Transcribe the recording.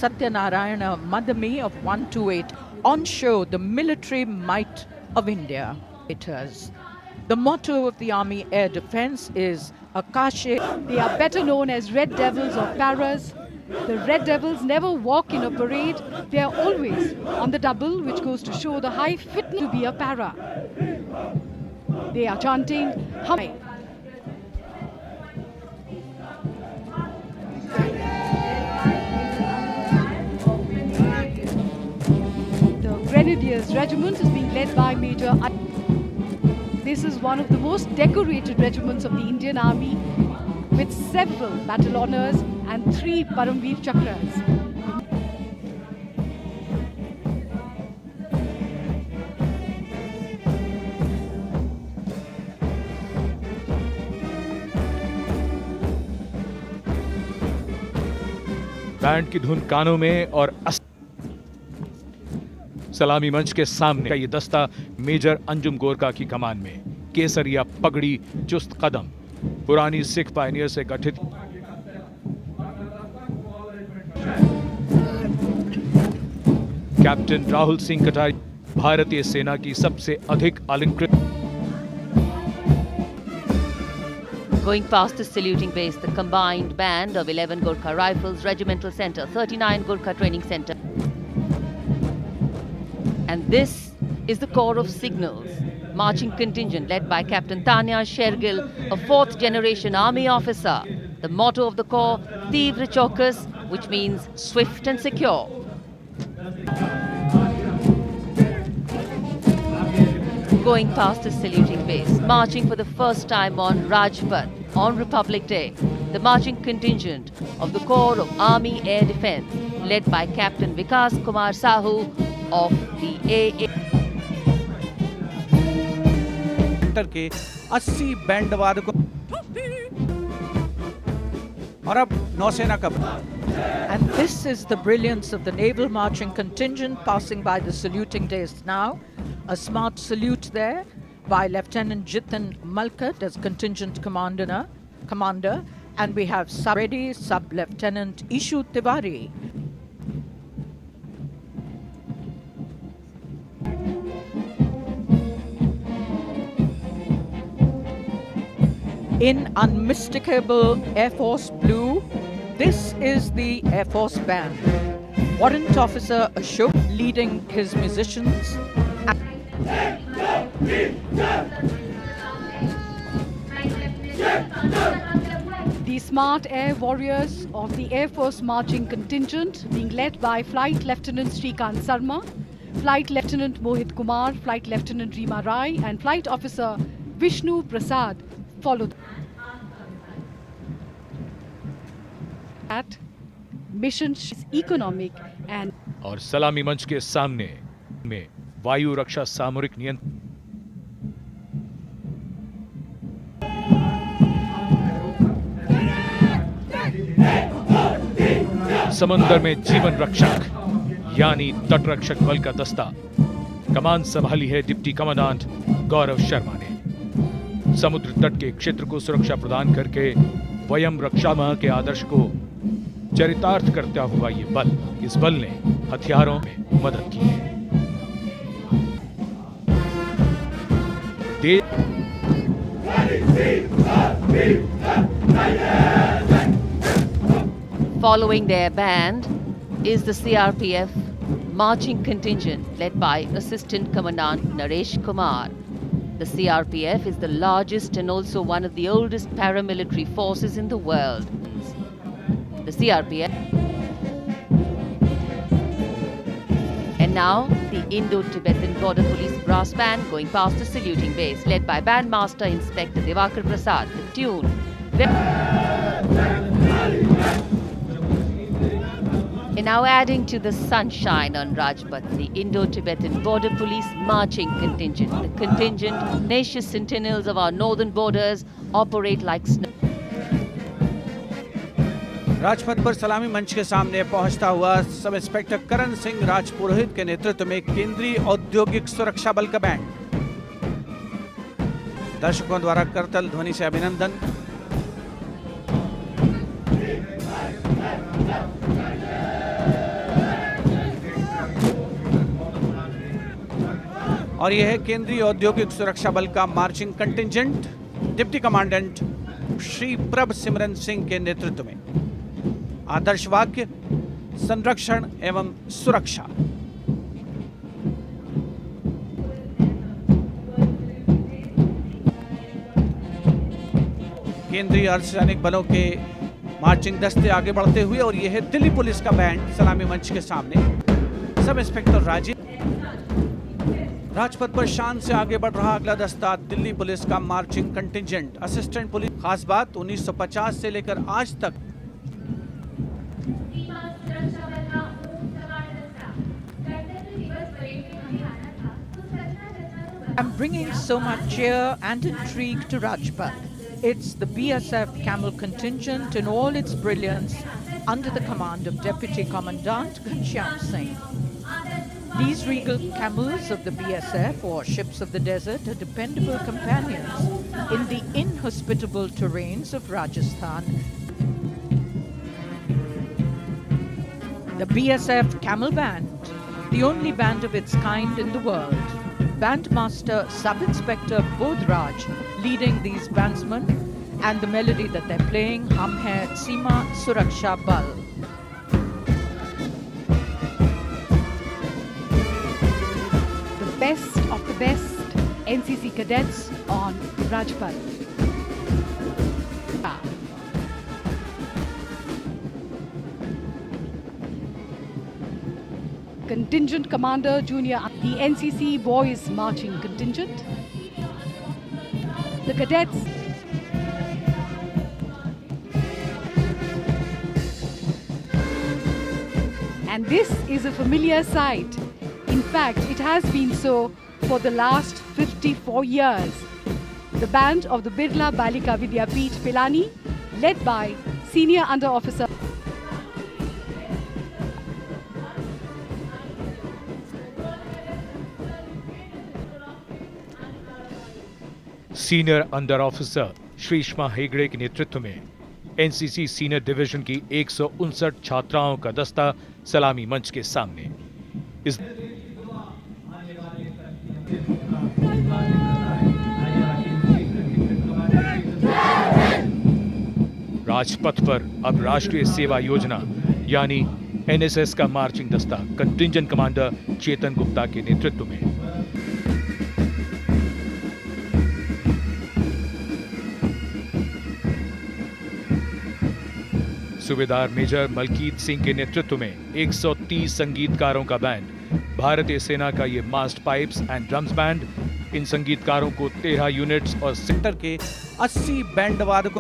Satyanarayana Madami of 128 on show the military might of India. The motto of the Army Air Defence is Akashe. They are better known as Red Devils or Paras. The Red Devils never walk in a parade. They are always on the double, which goes to show the high fitness to be a para. They are chanting Hum. The Grenadiers Regiment is being led by Major. This is one of the most decorated regiments of the Indian Army, with several battle honours and 3 Paramveer Chakras. Band की धुन कानों में और सलामी मंच के सामने का ये दस्ता मेजर अंजुम गोरखा की कमान में, केसरिया पगड़ी, चुस्त कदम, पुरानी सिख पायनियर से गठित कैप्टन राहुल सिंह कटारिया, भारतीय सेना की सबसे अधिक अलंकृत। Going past the saluting base, the combined band of 11 Gorkha Rifles Regimental Center, 39 Gorkha Training Center. And this is the Corps of Signals, marching contingent led by Captain Tanya Shergill, a 4th generation army officer. The motto of the Corps, Tivra Chaukas, which means swift and secure. Going past the saluting base, marching for the first time on Rajpath on Republic Day, the marching contingent of the Corps of Army Air Defence, led by Captain Vikas Kumar Sahu of the AA. के 80 band वादकों और अब नौसेना का। And this is the brilliance of the naval marching contingent passing by the saluting dais now. A smart salute there by Lieutenant Jitin Malkat as contingent commander, and we have ready Sub-Lieutenant Ishu Tiwari. In unmistakable Air Force blue, this is the Air Force Band. Warrant Officer Ashok leading his musicians. The smart air warriors of the Air Force marching contingent being led by Flight Lieutenant Srikant Sarma, Flight Lieutenant Mohit Kumar, Flight Lieutenant Rima Rai and Flight Officer Vishnu Prasad followed. That mission is economic and और सलामी मंच के सामने में वायु रक्षा सामरिक नियंत्रण, समंदर में जीवन रक्षक यानी तटरक्षक बल का दस्ता, कमान संभाली है डिप्टी कमांडेंट गौरव शर्मा ने। समुद्र तट के क्षेत्र को सुरक्षा प्रदान करके वयम रक्षामः के आदर्श को चरितार्थ करता हुआ ये बल, इस बल ने हथियारों में मदद की है। Following their band is the CRPF marching contingent led by Assistant Commandant Naresh Kumar. The CRPF is the largest and also one of the oldest paramilitary forces in the world. The CRPF. And now the Indo-Tibetan Border Police brass band going past the saluting base led by Bandmaster Inspector Devakar Prasad. The tune. And now adding to the sunshine on Rajpath, the Indo-Tibetan Border Police marching contingent. The contingent, tenacious sentinels of our northern borders, operate like snow. Rajpath पर सलामी मंच के सामने पहुंचता हुआ sub inspector Karan Singh Rajpurohit के नेतृत्व में केंद्रीय औद्योगिक सुरक्षा बल का बैंड। दर्शकों द्वारा करतल ध्वनि से अभिनंदन। और यह है केंद्रीय औद्योगिक सुरक्षा बल का marching contingent deputy commandant Shri प्रभ सिमरन सिंह के नेतृत्व में। आदर्श वाक्य संरक्षण एवं सुरक्षा। केंद्रीय अर्धसैनिक बलों के मार्चिंग दस्ते आगे बढ़ते हुए और यह है दिल्ली पुलिस का बैंड सलामी मंच के सामने। सब इंस्पेक्टर राजीव राजपथ पर शान से आगे बढ़ रहा अगला दस्ता दिल्ली पुलिस का मार्चिंग कंटिंजेंट असिस्टेंट पुलिस। खास बात 1950 से लेकर आज तक I'm bringing so much cheer and intrigue to Rajpath. It's the BSF Camel contingent in all its brilliance under the command of Deputy Commandant Ghanshyam Singh. These regal camels of the BSF, or ships of the desert, are dependable companions in the inhospitable terrains of Rajasthan. The BSF Camel Band, the only band of its kind in the world. Bandmaster Sub-Inspector Bodhraj leading these bandsmen, and the melody that they're playing, Hum Hai Seema Suraksha Bal. The best of the best NCC cadets on Rajpath. Contingent Commander Junior, the NCC Boys Marching Contingent. The cadets. And this is a familiar sight. In fact, it has been so for the last 54 years. The band of the Birla Balika Vidyapeeth Pilani, led by Senior Under Officer senior under officer Shreeshma Hegde के नेतृत्व में NCC senior division की 159 छात्राओं का दस्ता सलामी मंच के सामने। इस राजपथ पर अब राष्ट्रीय सेवा योजना यानी एनएसएस का मार्चिंग दस्ता कंटिंजेंट कमांडर चेतन गुप्ता के नेतृत्व में। सूबेदार मेजर मलकीत सिंह के नेतृत्व में 130 संगीतकारों का बैंड, भारतीय सेना का ये मास्ट पाइप्स एंड ड्रम्स बैंड। इन संगीतकारों को 13 यूनिट्स और सेक्टर के 80 बैंड वादकों